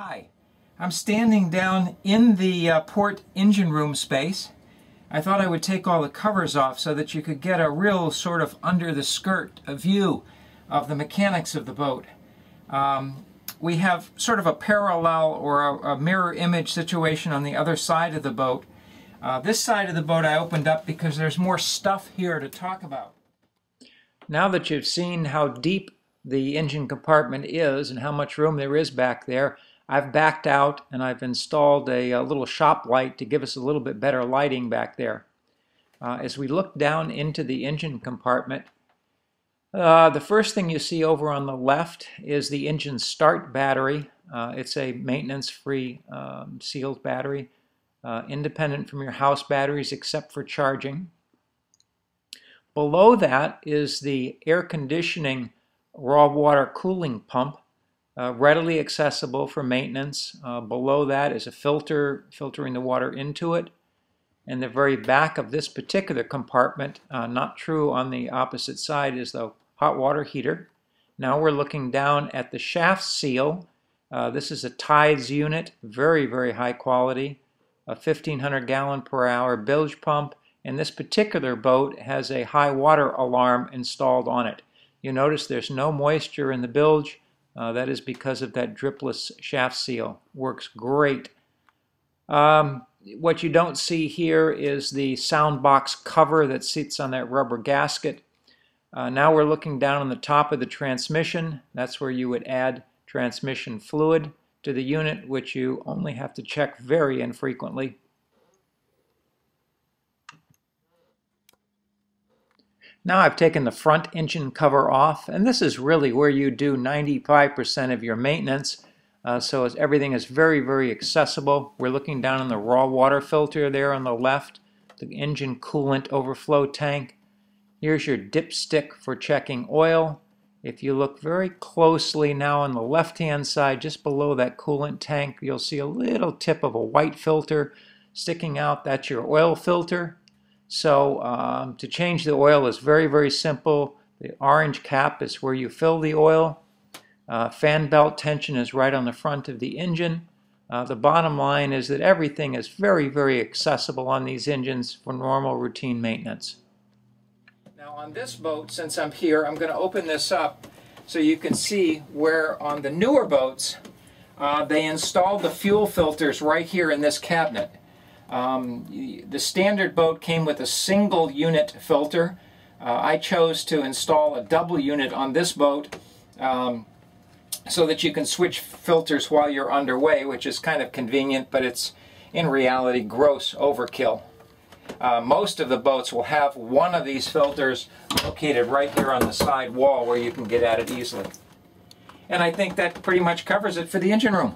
Hi, I'm standing down in the port engine room space. I thought I would take all the covers off so that you could get a real sort of under the skirt view of the mechanics of the boat. We have sort of a parallel or a mirror image situation on the other side of the boat. This side of the boat I opened up because there's more stuff here to talk about. Now that you've seen how deep the engine compartment is and how much room there is back there, I've backed out and I've installed a little shop light to give us a little bit better lighting back there. As we look down into the engine compartment, the first thing you see over on the left is the engine start battery. It's a maintenance-free sealed battery, independent from your house batteries except for charging. Below that is the air conditioning raw water cooling pump, readily accessible for maintenance. Below that is a filter filtering the water into it. And the very back of this particular compartment, not true on the opposite side, is the hot water heater. Now we're looking down at the shaft seal. This is a Tides unit, very, very high quality, a 1,500 gallon per hour bilge pump, and this particular boat has a high water alarm installed on it. You notice there's no moisture in the bilge. That is because of that dripless shaft seal. Works great. What you don't see here is the sound box cover that sits on that rubber gasket. Now we're looking down on the top of the transmission. That's where you would add transmission fluid to the unit, which you only have to check very infrequently. Now I've taken the front engine cover off, and this is really where you do 95% of your maintenance. So everything is very, very accessible. We're looking down on the raw water filter there on the left, the engine coolant overflow tank. Here's your dipstick for checking oil. If you look very closely now on the left-hand side, just below that coolant tank, you'll see a little tip of a white filter sticking out. That's your oil filter. So to change the oil is very, very simple. The orange cap is where you fill the oil. Fan belt tension is right on the front of the engine. The bottom line is that everything is very, very accessible on these engines for normal routine maintenance. Now on this boat, since I'm here, I'm going to open this up so you can see where on the newer boats they installed the fuel filters right here in this cabinet. The standard boat came with a single unit filter. I chose to install a double unit on this boat so that you can switch filters while you're underway, which is kind of convenient, but it's in reality gross overkill. Most of the boats will have one of these filters located right here on the side wall where you can get at it easily. And I think that pretty much covers it for the engine room.